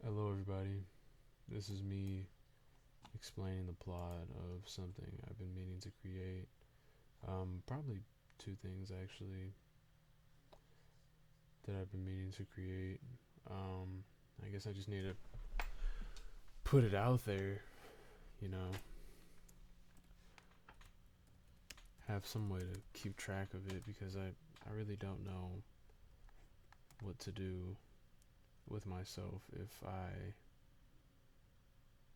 Hello, everybody. This is me explaining the plot of something I've been meaning to create. Probably two things actually that I've been meaning to create. Um, I guess I just need to put it out there, you know, have some way to keep track of it because I really don't know what to do with myself if I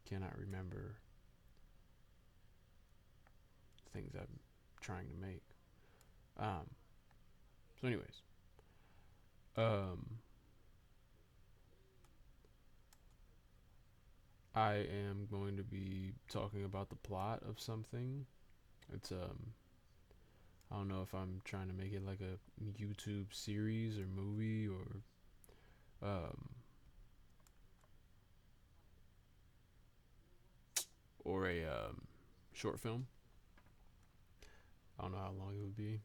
cannot remember things I'm trying to make. Um, so, anyways, um, I am going to be talking about the plot of something. It's I don't know if I'm trying to make it like a YouTube series or movie um or a short film. I don't know how long it would be,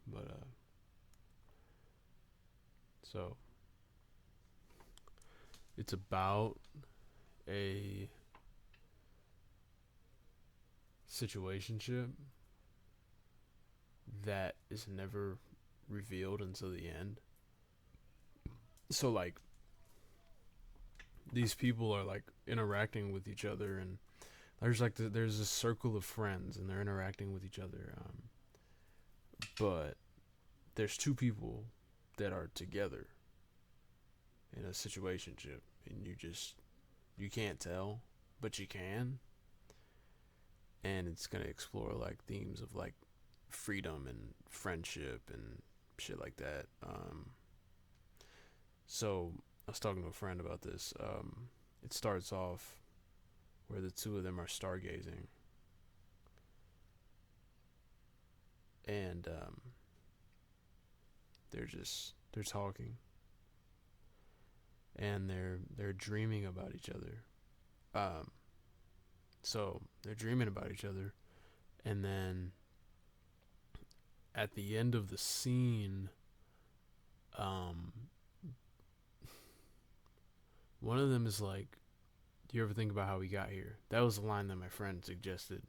but so it's about a situationship that is never revealed until the end. So like these people are like interacting with each other, and there's a circle of friends and they're interacting with each other, but there's two people that are together in a situationship, and you can't tell, but you can, and it's gonna explore like themes of like freedom and friendship and shit like that. So I was talking to a friend about this. It starts off where the two of them are stargazing, and they're talking, and they're dreaming about each other. Um, so they're dreaming about each other, and then at the end of the scene, um, one of them is like, "Do you ever think about how we got here?" That was the line that my friend suggested.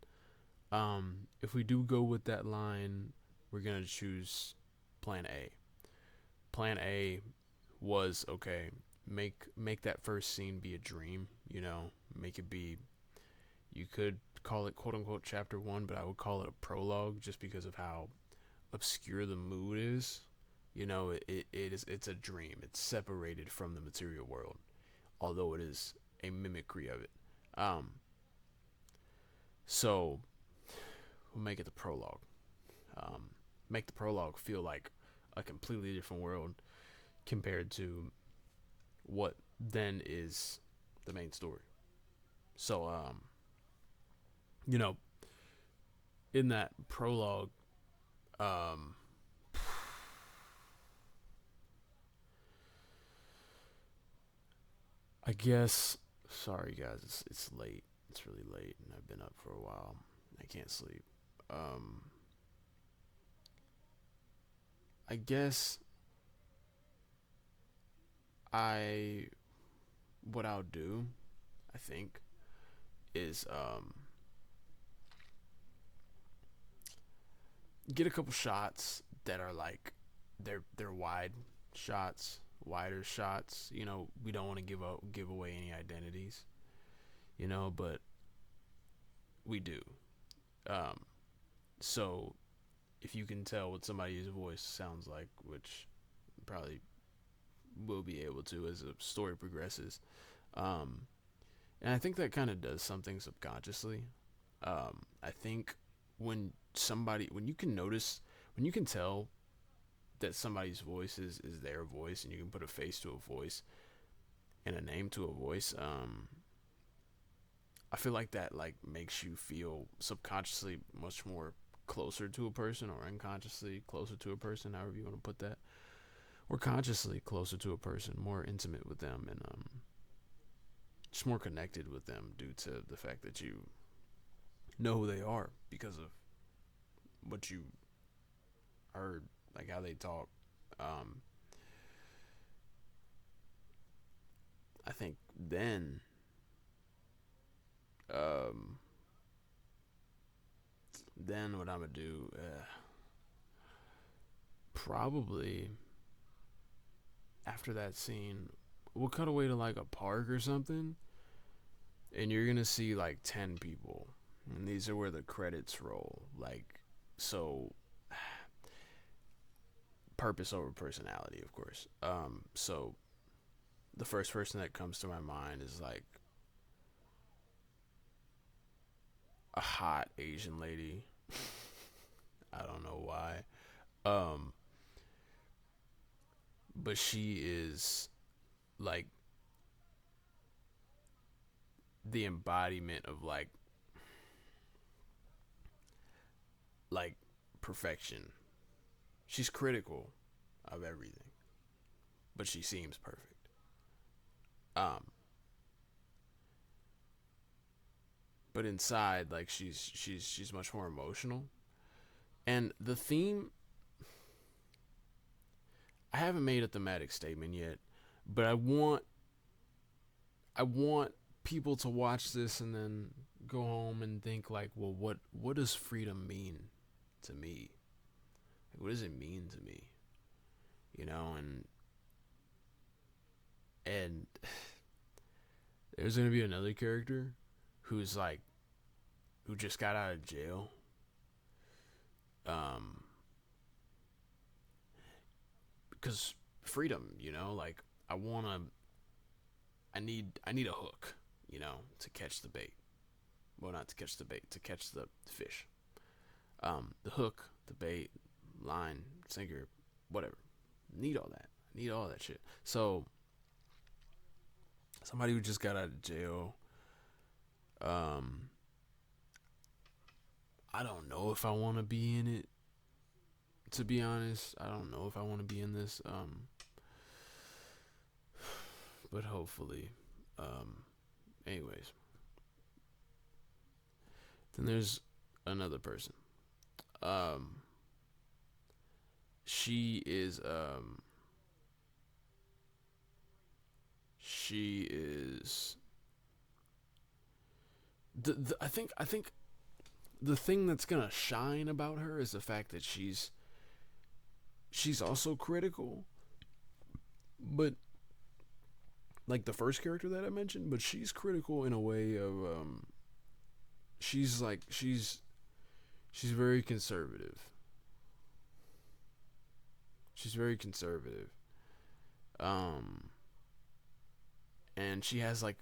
If we do go with that line, we're gonna choose Plan A. Plan A was okay. Make that first scene be a dream. You know, make it be. You could call it quote unquote chapter one, but I would call it a prologue just because of how obscure the mood is. You know, it's a dream. It's separated from the material world, although it is a mimicry of it. Um, so we'll make it the prologue. Um, make the prologue feel like a completely different world compared to what then is the main story. So, you know, in that prologue, um, I guess. Sorry, guys, it's late. It's really late, and I've been up for a while. I can't sleep. Um, I guess I what I'll do, I think, is get a couple shots that are like they're wide shots, wider shots. You know, we don't want to give away any identities. You know, but we do. Um, so if you can tell what somebody's voice sounds like, which probably will be able to as the story progresses, um, and I think that kind of does something subconsciously. I think when you can notice, when you can tell that somebody's voice is their voice, and you can put a face to a voice and a name to a voice, I feel like that like makes you feel subconsciously much more closer to a person, or unconsciously closer to a person, however you want to put that, or consciously closer to a person, more intimate with them, and just more connected with them due to the fact that you know who they are because of what you heard, like how they talk. Um, I think Then, um, then what I'm gonna do? Probably after that scene, we'll cut away to like a park or something, and you're gonna see like 10 people, and these are where the credits roll. Like, so purpose over personality, of course. So the first person that comes to my mind is like a hot Asian lady. I don't know why. Um, but she is like the embodiment of like perfection. She's critical of everything, but she seems perfect. Um, but inside, like she's much more emotional. And the theme, I haven't made a thematic statement yet, but I want people to watch this and then go home and think like, well, what does freedom mean to me? Like, what does it mean to me? You know, and there's gonna be another character who's like who just got out of jail. Um, because freedom, like I wanna, I need a hook, to catch the bait. Well, not to catch the bait, to catch the fish. The hook, the bait, line, sinker, whatever. Need all that. Need all that shit. So somebody who just got out of jail. Um, I don't know if I want to be in it. To be honest, I don't know if I want to be in this. But hopefully. Um, anyways, then there's another person. Um, she is she is I think the thing that's gonna shine about her is the fact that she's also critical, but like the first character that I mentioned, but she's critical in a way of she's like she's very conservative. She's very conservative. Um and she has like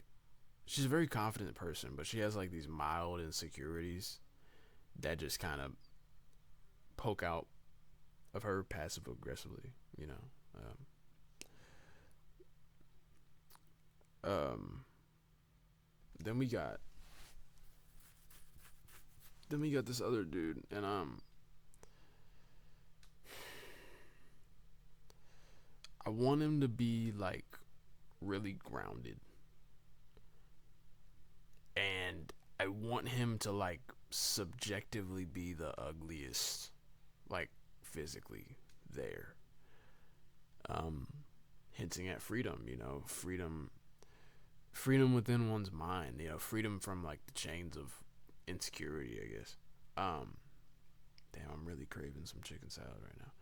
she's a very confident person, but she has like these mild insecurities that just kind of poke out of her passive aggressively, you know. Um then we got this other dude, and I want him to be like really grounded, and I want him to like subjectively be the ugliest, like physically there. Um, Hinting at freedom, freedom within one's mind, freedom from like the chains of insecurity, I guess. Um, Damn, I'm really craving some chicken salad right now.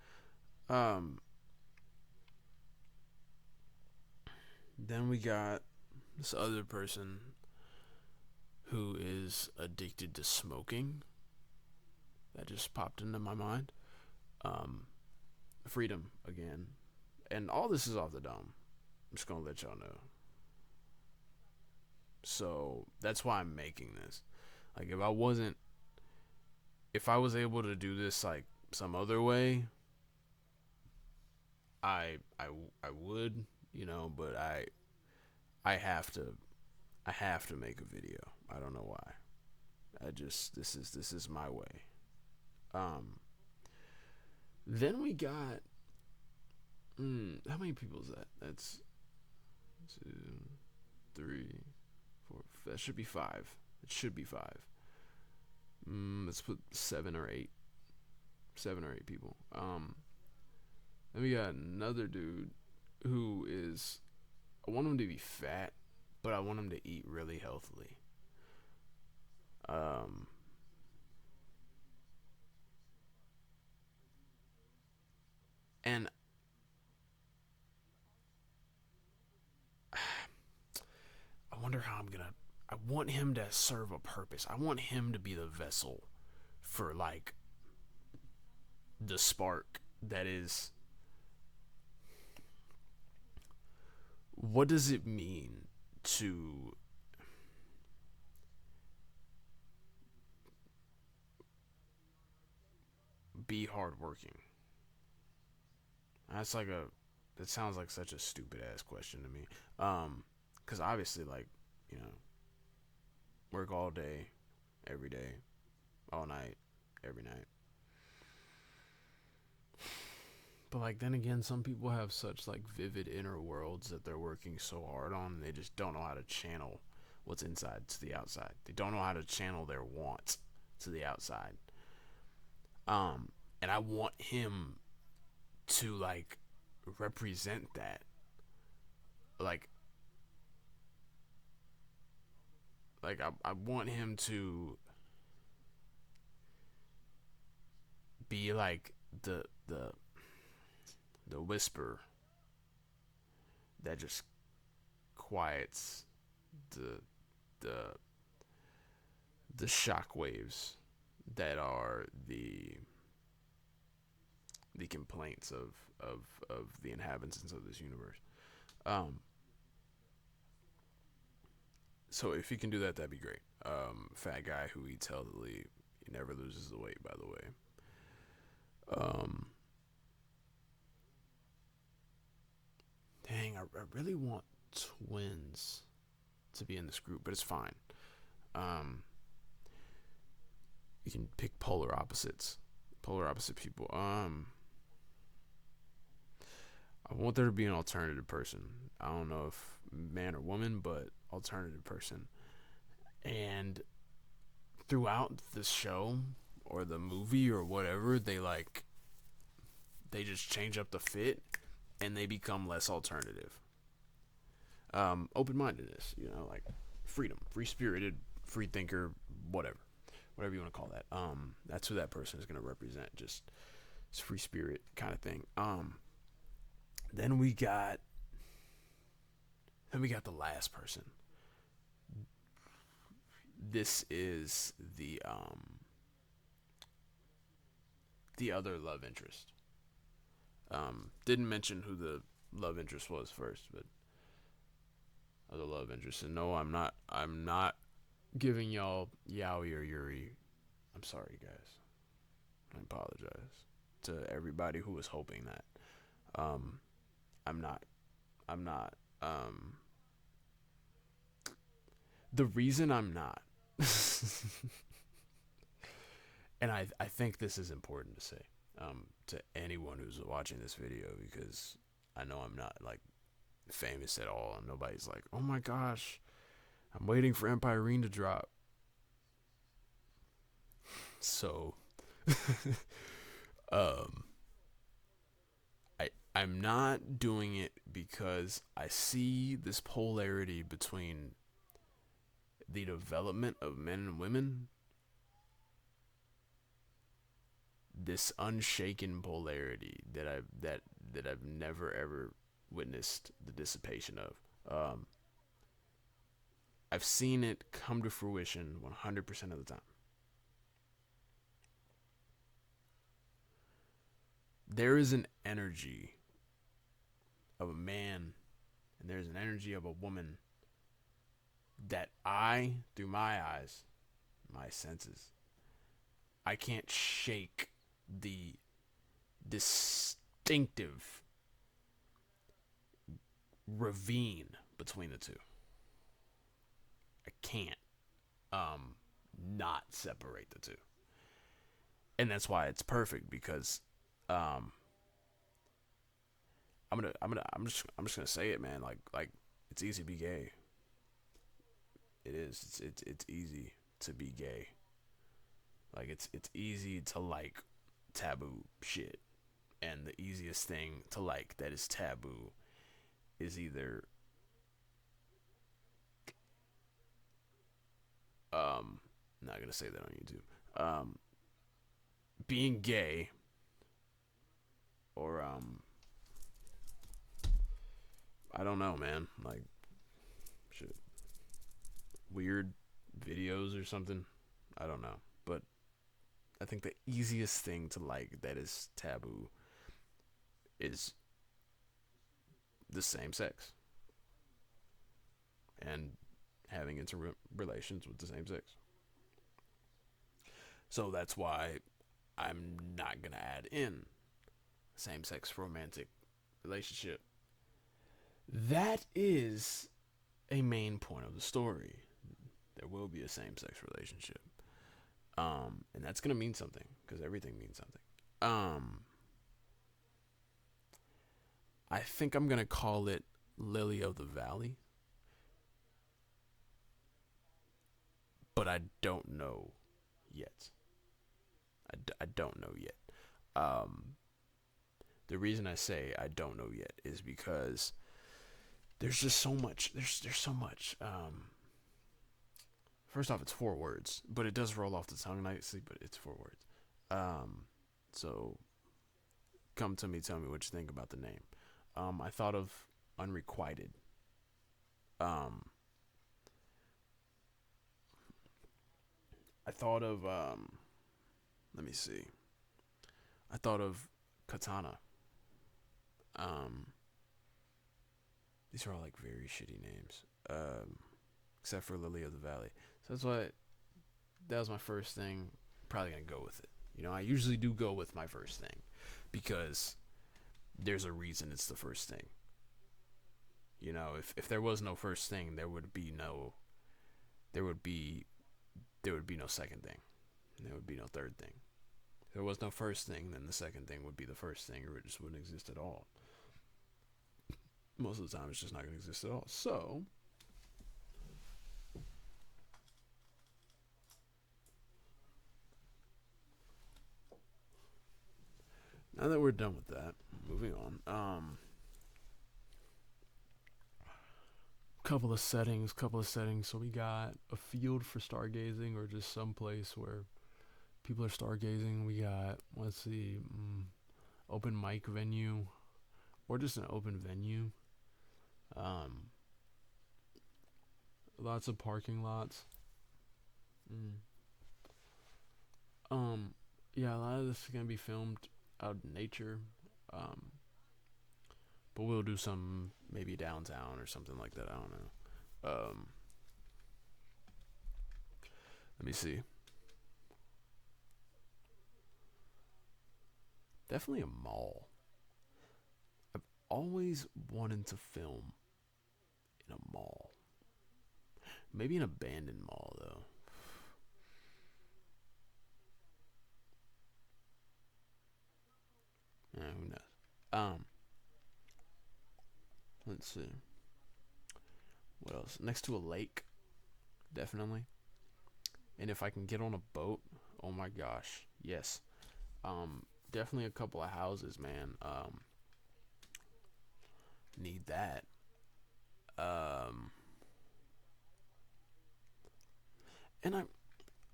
Then we got this other person who is addicted to smoking. That just popped into my mind. Um, Freedom again, and all this is off the dome. I'm just gonna let y'all know. So that's why I'm making this. Like, if I was able to do this like some other way, I I would, but I have to make a video. I don't know why. I just this is my way. Um, then we got how many people is that? That's 2, 3, 4. That should be 5. It should be 5. Let's put 7 or 8. 7 or 8 people. Then we got another dude who is. I want him to be fat, but I want him to eat really healthily. Um, and I wonder how I'm gonna. I want him to serve a purpose. I want him to be the vessel for like the spark that is. What does it mean to be hardworking? That's like a. That sounds like such a stupid ass question to me. Because obviously, like, you know, work all day, every day, all night, every night. But like then again, some people have such like vivid inner worlds that they're working so hard on, they just don't know how to channel what's inside to the outside. They don't know how to channel their wants to the outside. Um, and I want him to like represent that. Like I want him to be like the whisper that just quiets the the the shock waves that are the complaints of the inhabitants of this universe. Um, so if he can do that, that'd be great. Fat guy who eats healthily, he never loses the weight. By the way. Um, I really want twins to be in this group, but it's fine. Um, you can pick polar opposite people. I want there to be an alternative person. I don't know if man or woman, but alternative person. And throughout the show or the movie or whatever, they just change up the fit and they become less alternative. Open mindedness, like freedom, free spirited, free thinker, whatever you want to call that. That's who that person is going to represent. Just it's free spirit kind of thing. Then we got the last person. This is the other love interest. Didn't mention who the love interest was first, but other love interest. And no, I'm not giving y'all Yaoi or Yuri. I'm sorry, guys. I apologize to everybody who was hoping that. Um, I'm not. I'm not. The reason I'm not, and I think this is important to say, to anyone who's watching this video, because I know I'm not like famous at all, and nobody's like, oh my gosh, I'm waiting for Empirene to drop. So, um, I'm not doing it because I see this polarity between the development of men and women, this unshaken polarity that I've never ever witnessed the dissipation of. Um, I've seen it come to fruition 100% of the time. There is an energy of a man and there's an energy of a woman that through my eyes, my senses, I can't shake the distinctive ravine between the two. I can't not separate the two. And that's why it's perfect because um I'm just gonna say it, man. Like it's easy to be gay. It is. It's easy to be gay. Like it's easy to like taboo shit. And the easiest thing to like that is taboo is either I'm not gonna say that on YouTube. Being gay or I don't know, man. Like shit, weird videos or something. I don't know, but I think the easiest thing to like that is taboo is the same sex and having intimate relations with the same sex. So that's why I'm not gonna add in same sex romantic relationship. That is a main point of the story. There will be a same sex relationship. And that's gonna mean something because everything means something. Um, I think I'm gonna call it Lily of the Valley, but I don't know yet. I don't know yet. Um, the reason I say I don't know yet is because there's just so much. There's so much. First off, it's 4 words, but it does roll off the tongue nicely. But it's 4 words. So come to me, tell me what you think about the name. I thought of Unrequited. Um, I thought of let me see. I thought of Katana. Um, these are all like very shitty names. Except for Lily of the Valley. So that's why that was my first thing. Probably gonna go with it. You know, I usually do go with my first thing because there's a reason it's the first thing. You know, if there was no first thing, there would be there would be no second thing. There would be no third thing. If there was no first thing, then the second thing would be the first thing, or it just wouldn't exist at all. Most of the time, it's just not going to exist at all. So, now that we're done with that, moving on. Couple of settings. So we got a field for stargazing, or just some place where people are stargazing. We got, let's see, open mic venue, or just an open venue. Um, Lots of parking lots. Mm. Um, yeah, a lot of this is gonna be filmed out in nature. Um, but we'll do some maybe downtown or something like that. I don't know. Let me see. Definitely a mall. I've always wanted to film in a mall. Maybe an abandoned mall though. Yeah, who knows? Um, let's see. What else? Next to a lake, definitely. And if I can get on a boat, oh my gosh, yes. Definitely a couple of houses, man. Need that. Um, and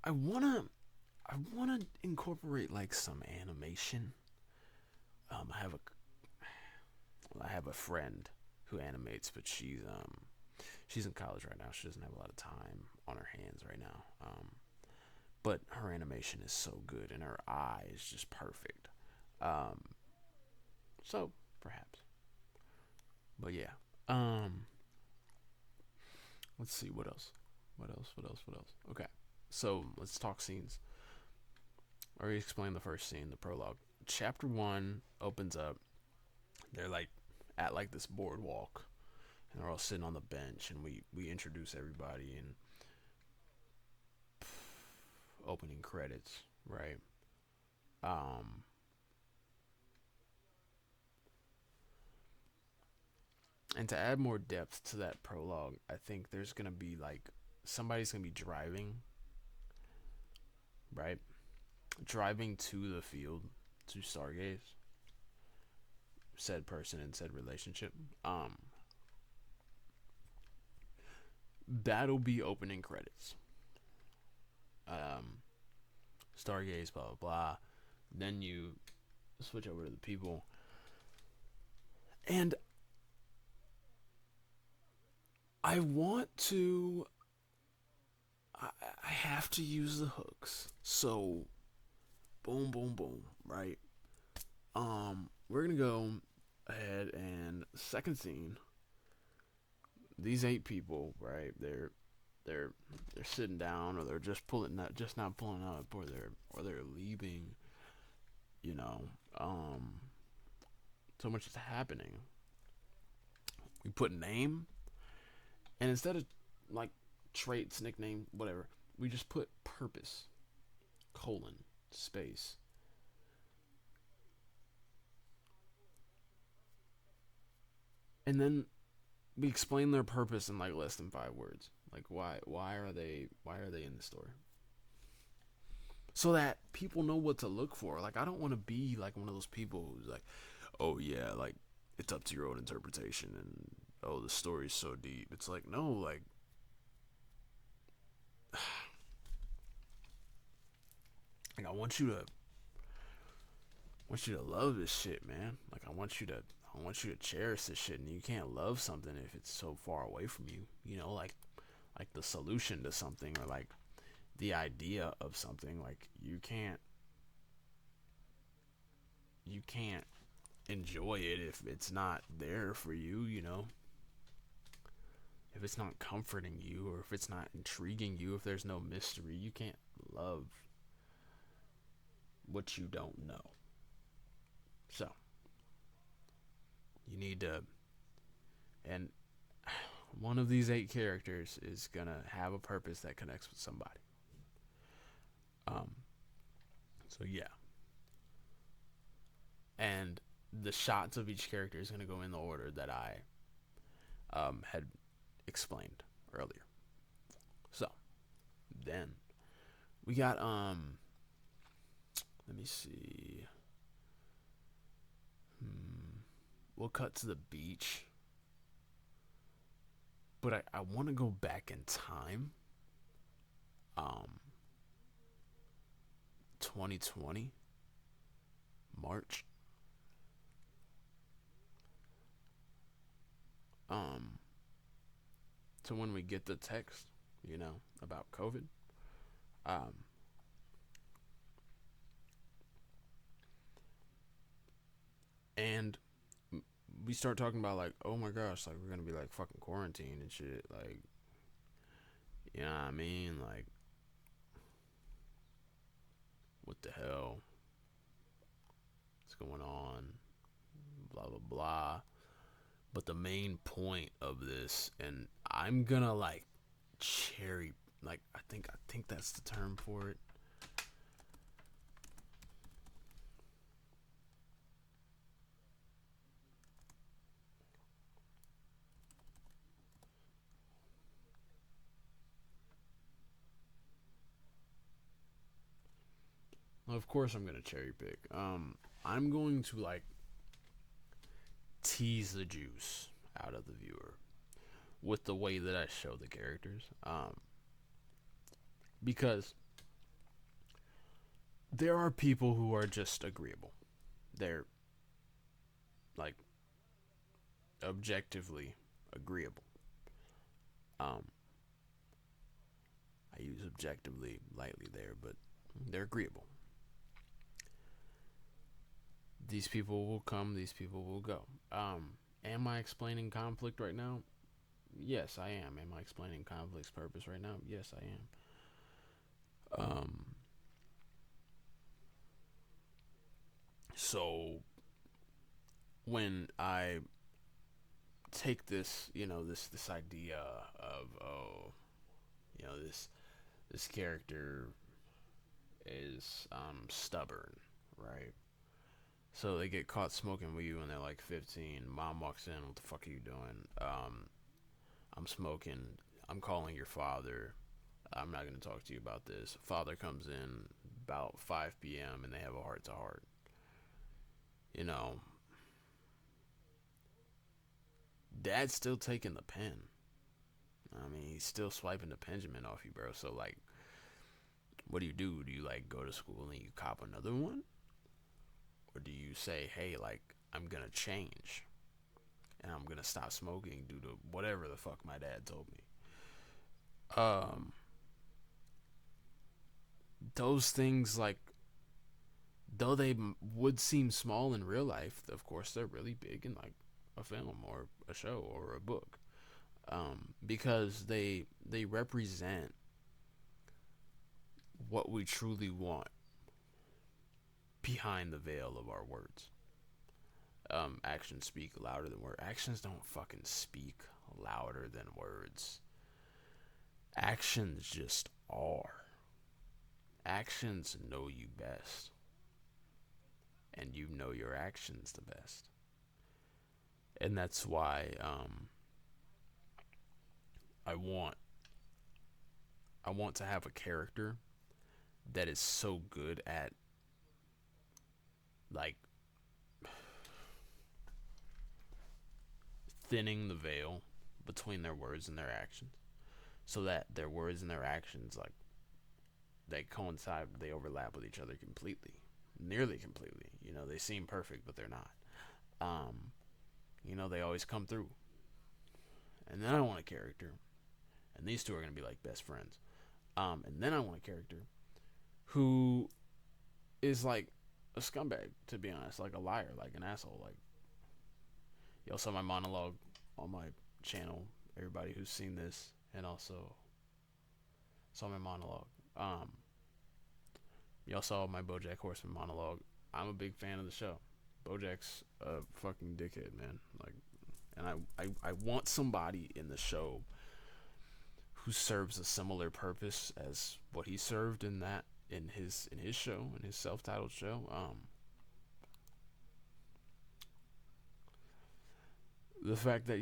I wanna I wanna incorporate like some animation. Um, I have a I have a friend who animates, but she's in college right now. She doesn't have a lot of time on her hands right now. But her animation is so good, and her eye is just perfect. Um, so perhaps, but yeah. Um, let's see what else. What else? What else? What else? Okay, so let's talk scenes. I already explained the first scene, the prologue. Chapter one opens up. They're like at like this boardwalk, and they're all sitting on the bench, and we introduce everybody and opening credits, right? Um, and to add more depth to that prologue, I think there's gonna be like somebody's gonna be driving, right? Driving to the field to stargaze said person and said relationship. That'll be opening credits. um, Stargaze, blah blah blah. Then you switch over to the people, and I want to. I, I have to use the hooks. So, boom, boom, boom. Right. We're gonna go ahead and second scene. These 8 people, right? They're they're sitting down, or they're just not pulling up, or they're leaving. You know, um, so much is happening. We put name, and instead of like traits, nickname, whatever, we just put purpose, colon, space, and then we explain their purpose in like less than 5 words. Like why are they in the story? So that people know what to look for. Like I don't want to be like one of those people who's like, oh yeah, like it's up to your own interpretation, and oh the story's so deep. It's like no, like want you to love this shit, man. Like I want you to cherish this shit, and you can't love something if it's so far away from you. You know, like the solution to something, or like the idea of something. Like you can't enjoy it if it's not there for you. You know, if it's not comforting you, or if it's not intriguing you, if there's no mystery, you can't love what you don't know. So you need to, and one of these 8 characters is gonna have a purpose that connects with somebody. Um, so yeah, and the shots of each character is gonna go in the order that I had explained earlier. So then we got let me see. We'll cut to the beach, but I want to go back in time. Um, 2020 March. Um, to when we get the text, about COVID. Um, and we start talking about like, oh my gosh, like we're gonna be like fucking quarantined and shit. Like, you know what I mean? Like, what the hell is going on? Blah blah blah. But the main point of this, and I'm gonna like cherry, like I think that's the term for it. Of course, I'm gonna cherry pick. I'm going to like tease the juice out of the viewer with the way that I show the characters. Because there are people who are just agreeable. They're like objectively agreeable. Um, I use objectively lightly there, but they're agreeable. These people will come, these people will go. Am I explaining conflict right now? Yes, I am. Am I explaining conflict's purpose right now? Yes, I am. So when I take this, this idea of this character is stubborn, right? So they get caught smoking weed when they're like 15. Mom walks in, what the fuck are you doing? I'm smoking. I'm calling your father. I'm not gonna talk to you about this. Father comes in about 5 p.m. and they have a heart to heart. You know, Dad's still taking the pen. I mean, he's still swiping the Benjamin off you, bro. So like, What do you do? Do you like go to school and you cop another one? Or do you say, hey, like, I'm gonna change and I'm gonna stop smoking due to whatever the fuck my dad told me? Um, those things, like, though they would seem small in real life, of course they're really big in like a film or a show or a book, because they represent what we truly want behind the veil of our words. Actions speak louder than words. Actions don't fucking speak louder than words. Actions just are. Actions know you best, and you know your actions the best. And that's why I want I want to have a character that is so good at, like, thinning the veil between their words and their actions, so that their words and their actions, like, they coincide, they overlap with each other completely, nearly completely. They seem perfect, but they're not. Um, they always come through. And then I want a character, and these two are gonna be like best friends. And then I want a character who is like a scumbag, to be honest, like a liar, like an asshole. Like, you also my monologue on my channel. Everybody who's seen this and also saw my monologue. Um, Y'all saw my Bojack Horseman monologue. I'm a big fan of the show. Bojack's a fucking dickhead, man. Like, and I want somebody in the show who serves a similar purpose as what he served in his show, in his self-titled show. The fact that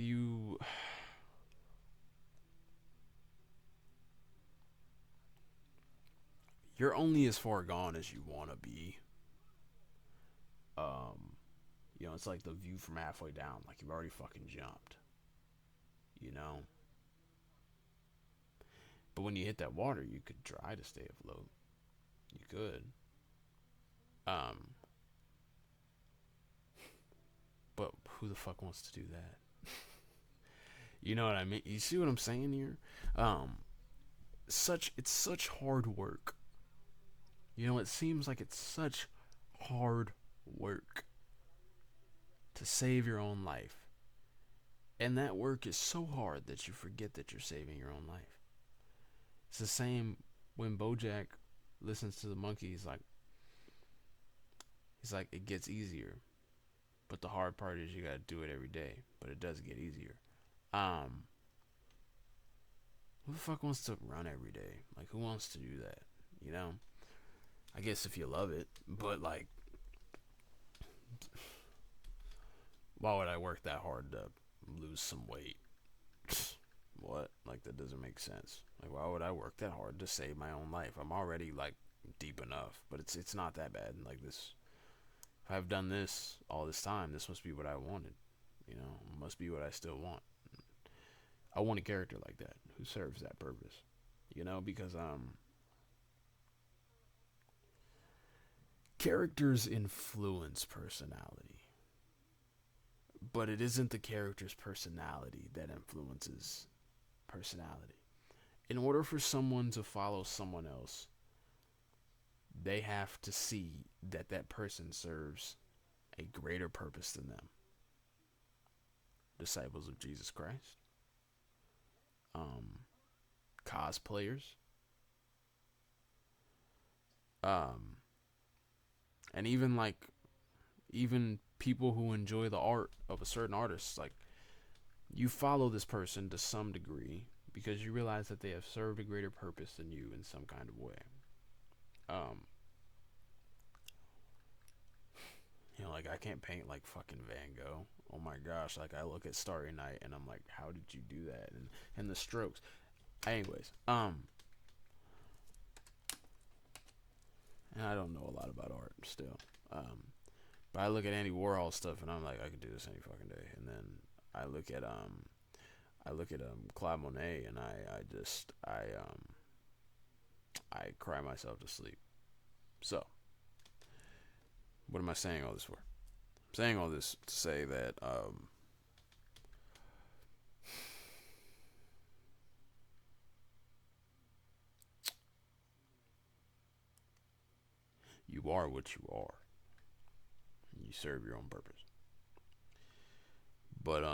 you're only as far gone as you want to be. Um, it's like the view from halfway down. Like, you've already fucking jumped. You know. But when you hit that water, you could try to stay afloat. You could. Um, but who the fuck wants to do that? You know what I mean? You see what I'm saying here? Um, it's such hard work. It seems like it's such hard work to save your own life. And that work is so hard that you forget that you're saving your own life. It's the same when Bojack listens to the monkey. He's like, it gets easier, but the hard part is you gotta do it every day. But it does get easier. Um, who the fuck wants to run every day? Like, who wants to do that? You know. I guess if you love it, but like, why would I work that hard to lose some weight? What? Like, that doesn't make sense. Like, why would I work that hard to save my own life? I'm already like deep enough, but it's not that bad. Like, this, if I've done this all this time, this must be what I wanted. Must be what I still want. I want a character like that who serves that purpose. Because characters influence personality, but it isn't the character's personality that influences personality. In order for someone to follow someone else, they have to see that that person serves a greater purpose than them. Disciples of Jesus Christ, um, cosplayers, um, and even people who enjoy the art of a certain artist. Like, you follow this person to some degree because you realize that they have served a greater purpose than you in some kind of way. Um, like, I can't paint like fucking Van Gogh. Oh my gosh, like, I look at Starry Night and I'm like, how did you do that? And the strokes. Anyways, and I don't know a lot about art still. But I look at Andy Warhol stuff and I'm like, I could do this any fucking day. And then I look at Claude Monet and I I cry myself to sleep. So, what am I saying all this for? I'm saying all this to say that you are what you are. You serve your own purpose. But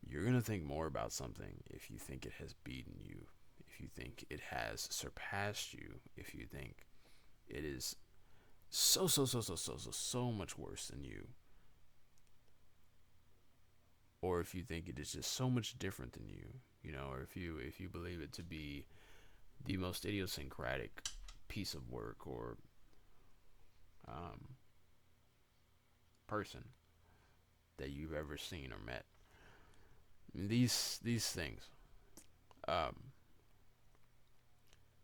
you're gonna think more about something if you think it has beaten you, if you think it has surpassed you, if you think it is so much worse than you, or if you think it is just so much different than you, or if you believe it to be the most idiosyncratic piece of work or um, person that you've ever seen or met. These things, um,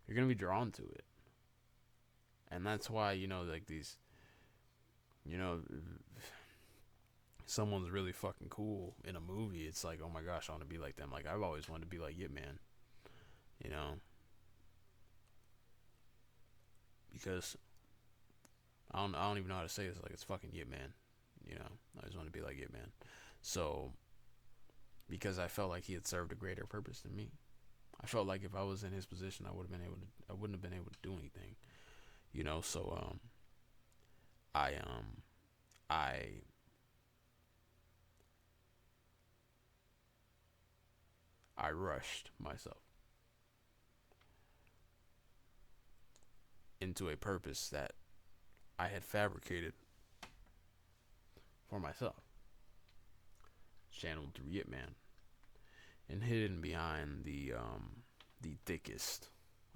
you're gonna be drawn to it, and that's why like these, you know, someone's really fucking cool in a movie. It's like, oh my gosh, I want to be like them. Like I've always wanted to be like Yip Man, you know, because I don't even know how to say this. Like it's fucking Yip Man, I just want to be like Yip Man. So because I felt like he had served a greater purpose than me. I felt like if I was in his position, I wouldn't have been able to do anything, So I I I rushed myself into a purpose that I had fabricated for myself, channeled through Yip Man, and hidden behind the thickest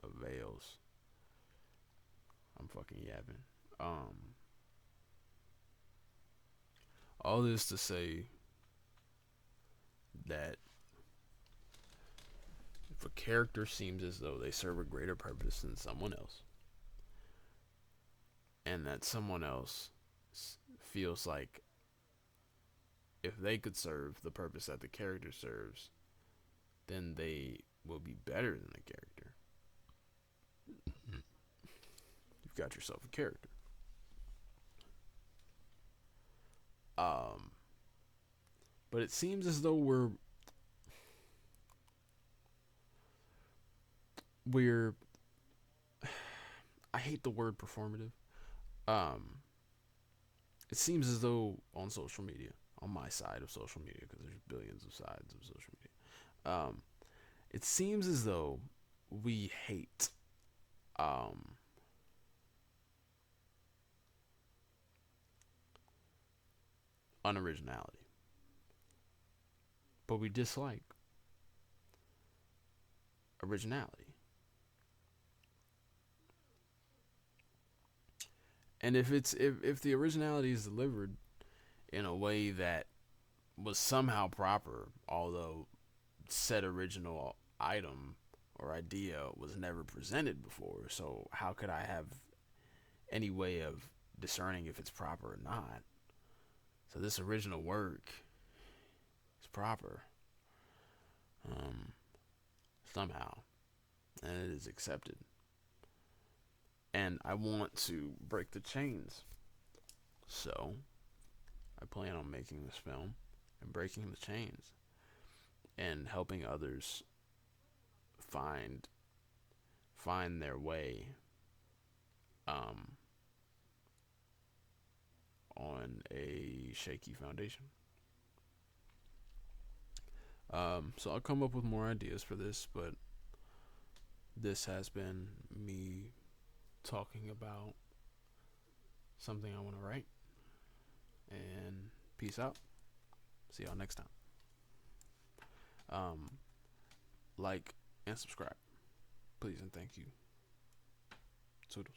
of veils. I'm fucking yapping. All this to say that if a character seems as though they serve a greater purpose than someone else, and that someone else feels like if they could serve the purpose that the character serves, then they will be better than the character. You've got yourself a character. Um, but it seems as though we're I hate the word performative. Um, it seems as though on social media, on my side of social media, because there's billions of sides of social media, it seems as though we hate um, unoriginality, but we dislike originality. And if the originality is delivered in a way that was somehow proper, although said original item or idea was never presented before, so how could I have any way of discerning if it's proper or not? So this original work is proper, um, somehow, and it is accepted. And I want to break the chains, so I plan on making this film and breaking the chains and helping others find their way um, on a shaky foundation. So I'll come up with more ideas for this, but this has been me talking about something I want to write. And peace out. See y'all next time. Like and subscribe, please and thank you. Toodles.